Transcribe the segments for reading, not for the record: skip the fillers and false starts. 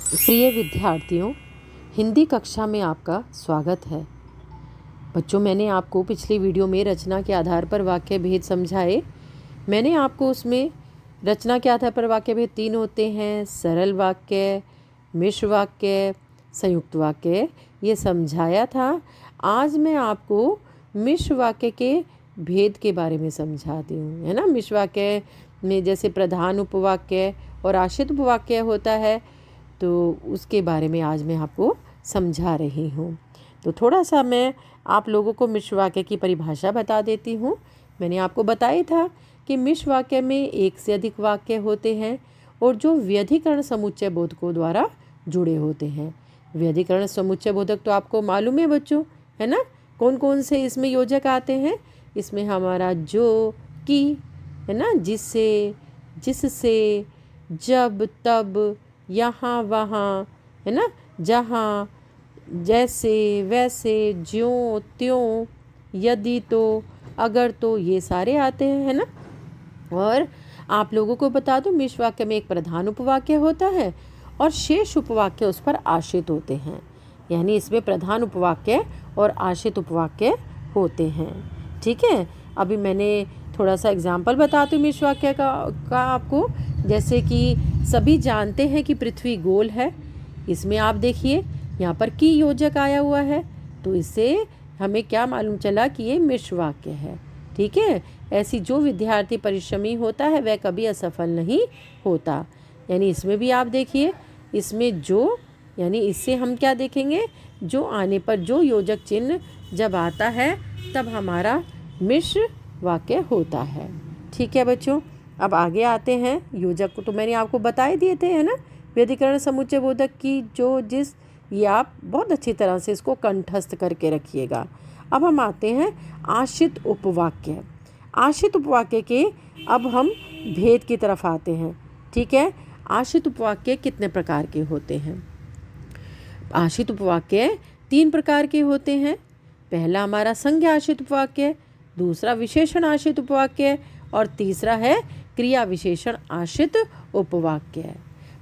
प्रिय विद्यार्थियों, हिंदी कक्षा में आपका स्वागत है। बच्चों, मैंने आपको पिछली वीडियो में रचना के आधार पर वाक्य भेद समझाए। मैंने आपको उसमें रचना के आधार पर वाक्य भेद 3 होते हैं: सरल वाक्य, मिश्र वाक्य, संयुक्त वाक्य, ये समझाया था। आज मैं आपको मिश्र वाक्य के भेद के बारे में समझाती हूँ, है ना। मिश्र वाक्य में जैसे प्रधान उपवाक्य और आश्रित उपवाक्य होता है, तो उसके बारे में आज मैं आपको समझा रही हूँ। तो थोड़ा सा मैं आप लोगों को मिश्र वाक्य की परिभाषा बता देती हूँ। मैंने आपको बताया था कि मिश्र वाक्य में एक से अधिक वाक्य होते हैं और जो व्यधिकरण समुच्चय बोधकों द्वारा जुड़े होते हैं। व्यधिकरण समुच्चय बोधक तो आपको मालूम है बच्चों, है ना। कौन कौन से इसमें योजक आते हैं? इसमें हमारा जो, कि, है ना, जिससे, जिससे, जब, तब, यहाँ, वहाँ, है ना, जहाँ, जैसे, वैसे, ज्यों, त्यों, यदि, तो, अगर, तो, ये सारे आते हैं, है ना। और आप लोगों को बता दूं, मिश्र वाक्य में एक प्रधान उपवाक्य होता है और शेष उपवाक्य उस पर आश्रित होते हैं। यानी इसमें प्रधान उपवाक्य और आश्रित उपवाक्य होते हैं। ठीक है। अभी मैंने थोड़ा सा एग्जाम्पल बताती हूँ मिश्र वाक्य का आपको। जैसे कि सभी जानते हैं कि पृथ्वी गोल है। इसमें आप देखिए यहाँ पर की योजक आया हुआ है, तो इससे हमें क्या मालूम चला कि ये मिश्र वाक्य है। ठीक है। ऐसी जो विद्यार्थी परिश्रमी होता है वह कभी असफल नहीं होता। यानी इसमें भी आप देखिए, इसमें जो, यानी इससे हम क्या देखेंगे, जो आने पर जो योजक चिन्ह जब आता है तब हमारा मिश्र वाक्य होता है। ठीक है बच्चों, अब आगे आते हैं। योजक को तो मैंने आपको बता ही दिए थे, है ना। व्यधिकरण समुच्चय बोधक की, जो, जिस, ये आप बहुत अच्छी तरह से इसको कंठस्थ करके रखिएगा। अब हम आते हैं आश्रित उपवाक्य। आश्रित उपवाक्य के अब हम भेद की तरफ आते हैं। ठीक है। आश्रित उपवाक्य कितने प्रकार के होते हैं? आश्रित उपवाक्य 3 प्रकार के होते हैं। पहला हमारा संज्ञा आश्रित उपवाक्य, दूसरा विशेषण आश्रित उपवाक्य और तीसरा है क्रिया विशेषण आश्रित उपवाक्य।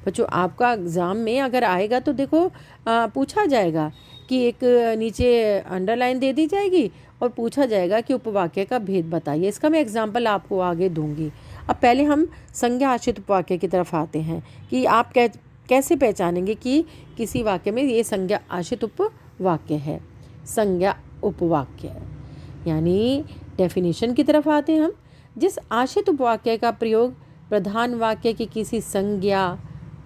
बच्चों, आपका एग्ज़ाम में अगर आएगा तो देखो पूछा जाएगा कि एक नीचे अंडरलाइन दे दी जाएगी और पूछा जाएगा कि उपवाक्य का भेद बताइए। इसका मैं एग्जाम्पल आपको आगे दूंगी। अब पहले हम संज्ञा आश्रित उपवाक्य की तरफ आते हैं कि आप कैसे पहचानेंगे कि किसी वाक्य में ये संज्ञा आश्रित उपवाक्य है। संज्ञा उपवाक्य यानी डेफिनेशन की तरफ आते हैं हम। जिस आश्रित उपवाक्य का प्रयोग प्रधान वाक्य की किसी संज्ञा,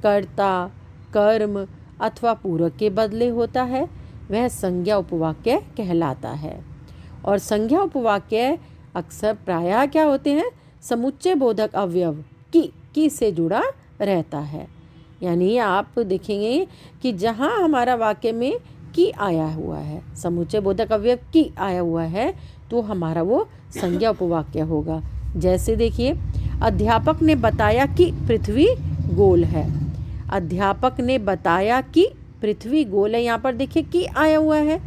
कर्ता, कर्म अथवा पूरक के बदले होता है वह संज्ञा उपवाक्य कहलाता है। और संज्ञा उपवाक्य अक्सर प्रायः क्या होते हैं, समुच्चय बोधक अवयव की से जुड़ा रहता है। यानी आप देखेंगे कि जहाँ हमारा वाक्य में की आया हुआ है, समुच्चय बोधक अवयव की आया हुआ है, तो हमारा वो संज्ञा उपवाक्य होगा। जैसे देखिए, अध्यापक ने बताया कि पृथ्वी गोल है। अध्यापक ने बताया कि पृथ्वी गोल है, यहाँ पर देखिए कि आया हुआ है।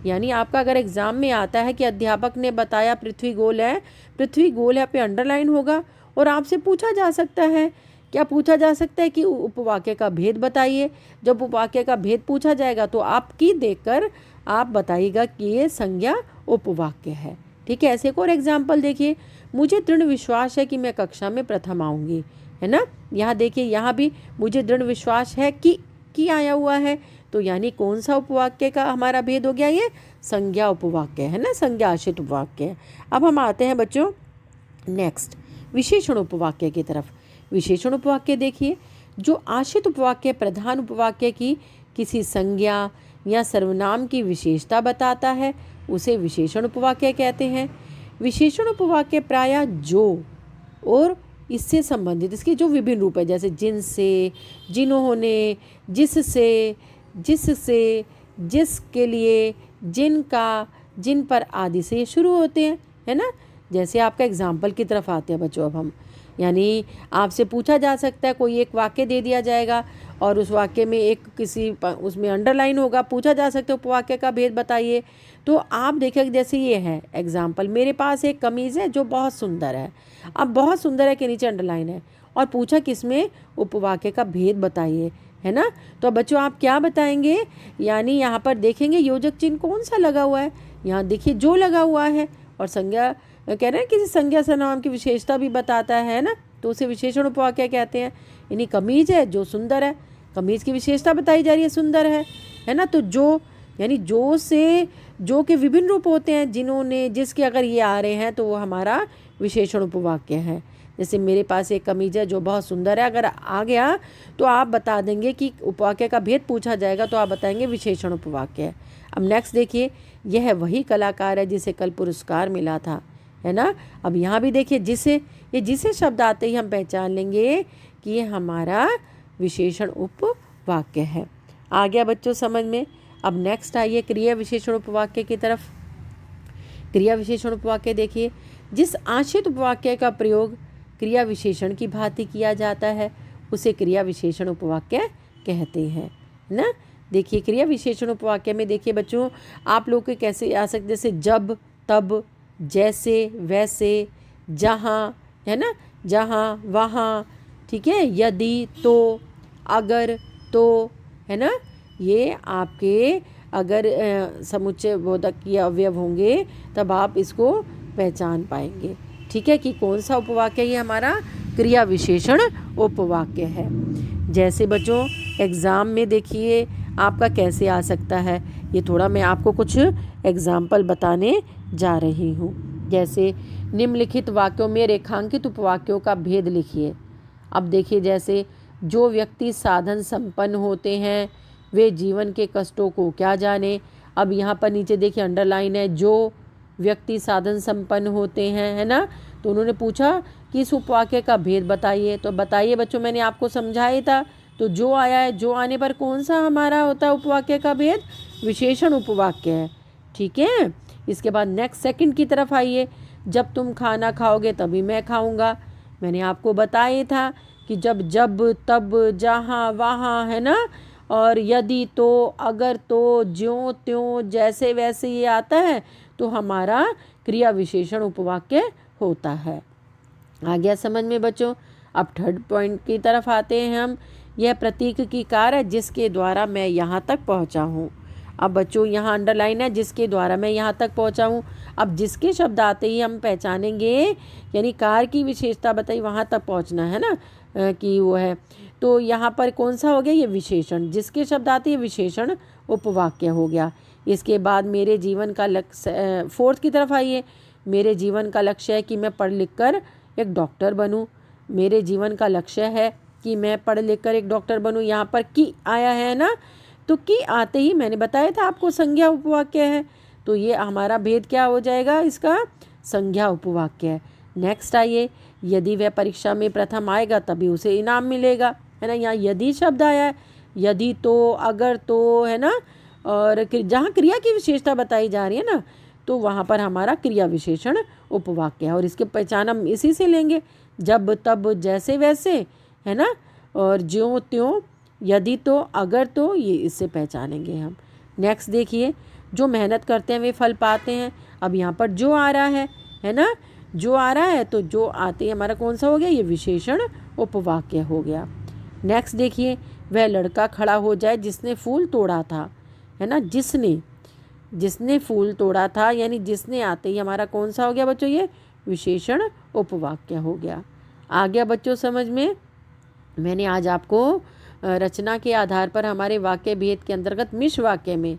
यानी आपका अगर एग्जाम में आता है कि अध्यापक ने बताया पृथ्वी गोल है, पृथ्वी गोल है पे अंडरलाइन होगा और आपसे पूछा जा सकता है, क्या पूछा जा सकता है कि उपवाक्य का भेद बताइए। जब उपवाक्य का भेद पूछा जाएगा तो आप की देखकर आप बताइएगा कि ये संज्ञा उपवाक्य है। ठीक है। ऐसे एक और एग्जाम्पल देखिए, मुझे दृढ़ विश्वास है कि मैं कक्षा में प्रथम आऊँगी, है ना। यहाँ देखिए, यहाँ भी मुझे दृढ़ विश्वास है कि आया हुआ है, तो यानी कौन सा उपवाक्य का हमारा भेद हो गया, ये संज्ञा उपवाक्य है ना, संज्ञा आश्रित उपवाक्य। अब हम आते हैं बच्चों नेक्स्ट विशेषण उपवाक्य की तरफ। विशेषण उपवाक्य देखिए, जो आश्रित उपवाक्य प्रधान उपवाक्य की किसी संज्ञा या सर्वनाम की विशेषता बताता है उसे विशेषण उपवाक्य कहते हैं। विशेषण उपवाक्य प्रायः जो और इससे संबंधित इसके जो विभिन्न रूप है, जैसे जिनसे, जिन्होंने, जिससे, जिससे, जिसके लिए, जिनका, जिन पर आदि से ये शुरू होते हैं, है ना। जैसे आपका एग्जाम्पल की तरफ आते हैं बच्चों। अब हम यानी आपसे पूछा जा सकता है, कोई एक वाक्य दे दिया जाएगा और उस वाक्य में एक किसी उसमें अंडरलाइन होगा, पूछा जा सकता है उपवाक्य का भेद बताइए। तो आप देखिए, जैसे ये है एग्जाम्पल, मेरे पास एक कमीज़ है जो बहुत सुंदर है। अब बहुत सुंदर है के नीचे अंडरलाइन है और पूछा किसमें, उपवाक्य का भेद बताइए, है ना। तो अब बच्चों आप क्या बताएंगे, यानी यहाँ पर देखेंगे योजक चिन्ह कौन सा लगा हुआ है, यहाँ देखिए जो लगा हुआ है, और संज्ञा कह रहे हैं किसी संज्ञा सर्वनाम की विशेषता भी बताता है ना, तो उसे विशेषण उपवाक्य कहते हैं। यानी कमीज है जो सुंदर है, कमीज की विशेषता बताई जा रही है, सुंदर है ना। तो जो यानी जो से जो के विभिन्न रूप होते हैं, जिन्होंने जिसके अगर ये आ रहे हैं तो वो हमारा विशेषण उपवाक्य है। जैसे मेरे पास एक कमीज है जो बहुत सुंदर है, अगर आ गया तो आप बता देंगे कि उपवाक्य का भेद पूछा जाएगा तो आप बताएंगे विशेषण उपवाक्य है। अब नेक्स्ट देखिए, यह वही कलाकार है जिसे कल पुरस्कार मिला था, है ना। अब यहाँ भी देखिए जिसे शब्द आते ही हम पहचान लेंगे कि ये हमारा विशेषण उपवाक्य है। आ गया बच्चों समझ में। अब नेक्स्ट आइए क्रिया विशेषण उपवाक्य की तरफ। क्रिया विशेषण उपवाक्य देखिए, जिस आश्रित उपवाक्य का प्रयोग क्रिया विशेषण की भांति किया जाता है उसे क्रिया विशेषण उपवाक्य कहते हैं ना। देखिए क्रिया विशेषण उपवाक्य में देखिए बच्चों आप लोग के कैसे आ सकते, जैसे जब, तब, जैसे, वैसे, जहाँ, है ना, जहाँ, वहाँ, ठीक है, यदि, तो, अगर, तो, है ना। ये आपके अगर समुच्चय बोधक के अवयव होंगे तब आप इसको पहचान पाएंगे, ठीक है, कि कौन सा उपवाक्य ये हमारा क्रिया विशेषण उपवाक्य है। जैसे बच्चों एग्ज़ाम में देखिए आपका कैसे आ सकता है, ये थोड़ा मैं आपको कुछ एग्जाम्पल बताने जा रही हूँ। जैसे निम्नलिखित वाक्यों में रेखांकित उपवाक्यों का भेद लिखिए। अब देखिए जैसे जो व्यक्ति साधन संपन्न होते हैं वे जीवन के कष्टों को क्या जाने। अब यहाँ पर नीचे देखिए अंडरलाइन है, जो व्यक्ति साधन संपन्न होते हैं, है ना। तो उन्होंने पूछा कि इस उपवाक्य का भेद बताइए, तो बताइए बच्चों मैंने आपको समझाया था। तो जो आया है, जो आने पर कौन सा हमारा होता है उपवाक्य का भेद, विशेषण उपवाक्य है, ठीक है। इसके बाद नेक्स्ट सेकंड की तरफ आइए, जब तुम खाना खाओगे तभी मैं खाऊंगा। मैंने आपको बताया था कि जब तब, जहाँ, वहाँ, है ना, और यदि, तो, अगर, तो, ज्यों त्यों, जैसे वैसे ये आता है तो हमारा क्रिया विशेषण उपवाक्य होता है। आ गया समझ में बच्चों। अब थर्ड पॉइंट की तरफ आते हैं हम, यह प्रतीक की कार है जिसके द्वारा मैं यहाँ तक पहुँचा हूँ। अब बच्चों यहाँ अंडरलाइन है, जिसके द्वारा मैं यहाँ तक पहुँचा हूँ। अब जिसके शब्द आते ही हम पहचानेंगे, यानी कार की विशेषता बताई वहाँ तक पहुँचना है ना, कि वो है। तो यहाँ पर कौन सा हो गया, ये विशेषण, जिसके शब्द आते हैं विशेषण उपवाक्य हो गया। इसके बाद मेरे जीवन का लक्ष्य, फोर्थ की तरफ आइए, मेरे जीवन का लक्ष्य है कि मैं पढ़ लिख कर एक डॉक्टर बनूँ। मेरे जीवन का लक्ष्य है कि मैं पढ़ लिख कर एक डॉक्टर बनूँ। यहाँ पर की आया है ना, तो की आते ही मैंने बताया था आपको संज्ञा उपवाक्य है, तो ये हमारा भेद क्या हो जाएगा, इसका संज्ञा उपवाक्य है। नेक्स्ट आइए, यदि वह परीक्षा में प्रथम आएगा तभी उसे इनाम मिलेगा, है ना। यहाँ यदि शब्द आया है, यदि, तो, अगर, तो, है ना, और जहाँ क्रिया की विशेषता बताई जा रही है ना, तो वहाँ पर हमारा क्रिया विशेषण उपवाक्य है। और इसके पहचान हम इसी से लेंगे, जब, तब, जैसे वैसे, है ना, और ज्यों त्यों, यदि, तो, अगर, तो, ये इससे पहचानेंगे हम। नेक्स्ट देखिए, जो मेहनत करते हैं वे फल पाते हैं। अब यहाँ पर जो आ रहा है ना, जो आ रहा है, तो जो आते हैं हमारा कौन सा हो गया, ये विशेषण उपवाक्य हो गया। नेक्स्ट देखिए, वह लड़का खड़ा हो जाए जिसने फूल तोड़ा था, है ना, जिसने फूल तोड़ा था, यानी जिसने आते ही हमारा कौन सा हो गया बच्चों, ये विशेषण उपवाक्य हो गया। आ गया बच्चों समझ में। मैंने आज आपको रचना के आधार पर हमारे वाक्य भेद के अंतर्गत मिश्र वाक्य में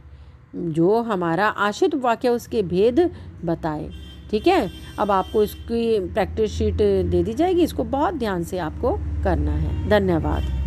जो हमारा आश्रित वाक्य उसके भेद बताए, ठीक है। अब आपको इसकी प्रैक्टिस शीट दे दी जाएगी, इसको बहुत ध्यान से आपको करना है। धन्यवाद।